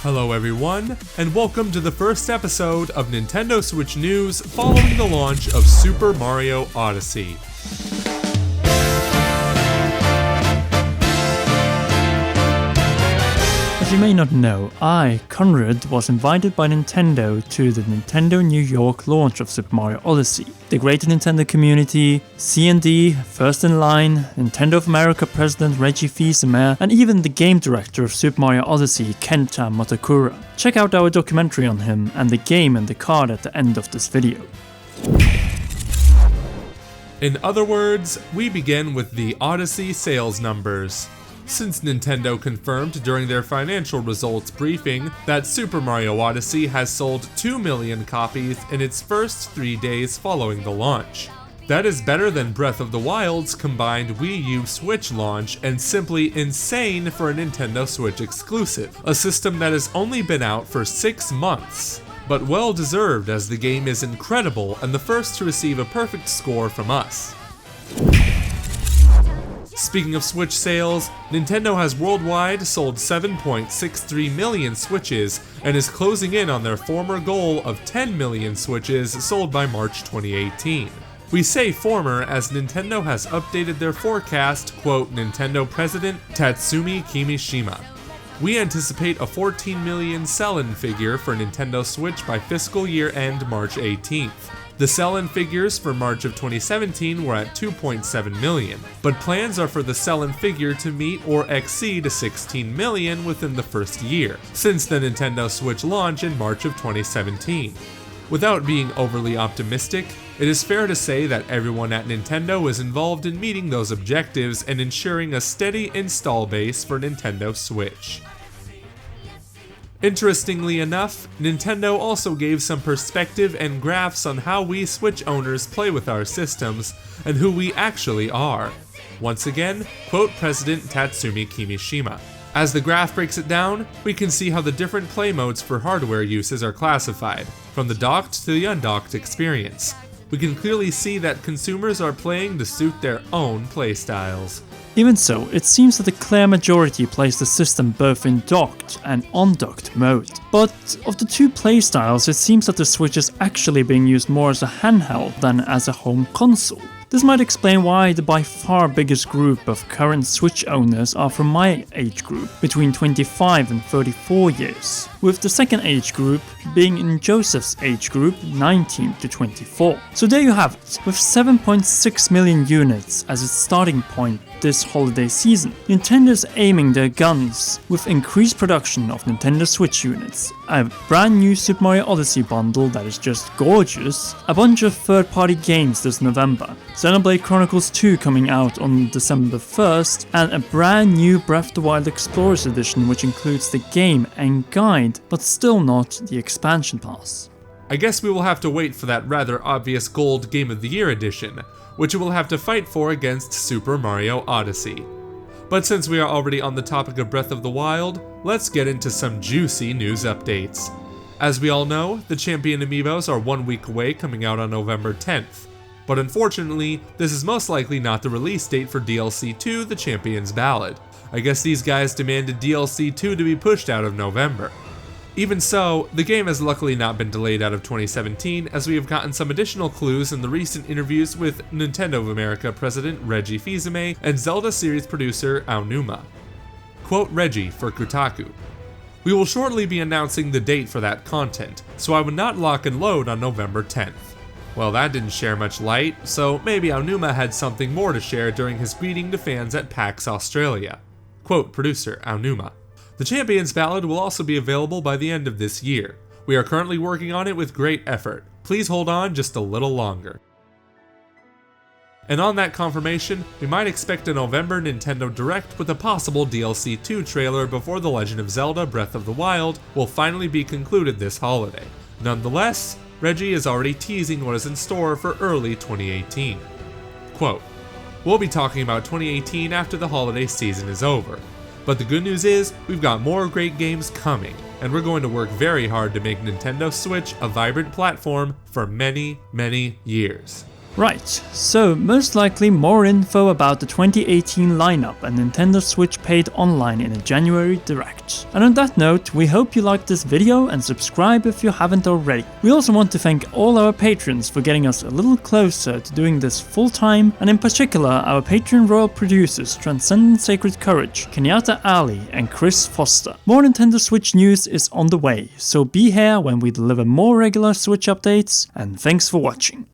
Hello everyone, and welcome to the first episode of Nintendo Switch News following the launch of Super Mario Odyssey. As you may not know, I, Conrad, was invited by Nintendo to the Nintendo New York launch of Super Mario Odyssey. The greater Nintendo community, C&D, First in Line, Nintendo of America President Reggie Fils-Aimé, and even the game director of Super Mario Odyssey, Kenta Motakura. Check out our documentary on him and the game and the card at the end of this video. In other words, we begin with the Odyssey sales numbers. Since Nintendo confirmed during their financial results briefing that Super Mario Odyssey has sold 2 million copies in its first 3 days following the launch. That is better than Breath of the Wild's combined Wii U Switch launch and simply insane for a Nintendo Switch exclusive, a system that has only been out for 6 months. But well deserved, as the game is incredible and the first to receive a perfect score from us. Speaking of Switch sales, Nintendo has worldwide sold 7.63 million Switches and is closing in on their former goal of 10 million Switches sold by March 2018. We say former as Nintendo has updated their forecast, quote, Nintendo President Tatsumi Kimishima. We anticipate a 14 million sell-in figure for Nintendo Switch by fiscal year end March 18th. The sell-in figures for March of 2017 were at 2.7 million, but plans are for the sell-in figure to meet or exceed 16 million within the first year, since the Nintendo Switch launch in March of 2017. Without being overly optimistic, it is fair to say that everyone at Nintendo is involved in meeting those objectives and ensuring a steady install base for Nintendo Switch. Interestingly enough, Nintendo also gave some perspective and graphs on how we Switch owners play with our systems and who we actually are. Once again, quote President Tatsumi Kimishima. As the graph breaks it down, we can see how the different play modes for hardware uses are classified, from the docked to the undocked experience. We can clearly see that consumers are playing to suit their own playstyles. Even so, it seems that the clear majority plays the system both in docked and undocked mode. But of the two playstyles, it seems that the Switch is actually being used more as a handheld than as a home console. This might explain why the by far biggest group of current Switch owners are from my age group, between 25 and 34 years, with the second age group being in Joseph's age group, 19 to 24. So there you have it, with 7.6 million units as its starting point this holiday season. Nintendo is aiming their guns with increased production of Nintendo Switch units, a brand new Super Mario Odyssey bundle that is just gorgeous, a bunch of third-party games this November, Xenoblade Chronicles 2 coming out on December 1st, and a brand new Breath of the Wild Explorers edition which includes the game and guide, but still not the expansion pass. I guess we will have to wait for that rather obvious Gold Game of the Year edition, which we'll have to fight for against Super Mario Odyssey. But since we are already on the topic of Breath of the Wild, let's get into some juicy news updates. As we all know, the Champion Amiibos are 1 week away, coming out on November 10th. But unfortunately, this is most likely not the release date for DLC 2, The Champion's Ballad. I guess these guys demanded DLC 2 to be pushed out of November. Even so, the game has luckily not been delayed out of 2017, as we have gotten some additional clues in the recent interviews with Nintendo of America President Reggie Fils-Aimé and Zelda series producer Aonuma. Quote Reggie for Kotaku. We will shortly be announcing the date for that content, so I would not lock and load on November 10th. Well, that didn't share much light, so maybe Aonuma had something more to share during his greeting to fans at PAX Australia. Quote producer Aonuma. The Champion's Ballad will also be available by the end of this year. We are currently working on it with great effort. Please hold on just a little longer. And on that confirmation, we might expect a November Nintendo Direct with a possible DLC 2 trailer before The Legend of Zelda Breath of the Wild will finally be concluded this holiday. Nonetheless, Reggie is already teasing what is in store for early 2018. Quote, we'll be talking about 2018 after the holiday season is over. But the good news is, we've got more great games coming, and we're going to work very hard to make Nintendo Switch a vibrant platform for many, many years. Right, so most likely more info about the 2018 lineup and Nintendo Switch Paid Online in a January Direct. And on that note, we hope you liked this video and subscribe if you haven't already. We also want to thank all our patrons for getting us a little closer to doing this full time, and in particular our Patreon Royal producers Transcendent Sacred Courage, Kenyatta Ali and Chris Foster. More Nintendo Switch news is on the way, so be here when we deliver more regular Switch updates, and thanks for watching.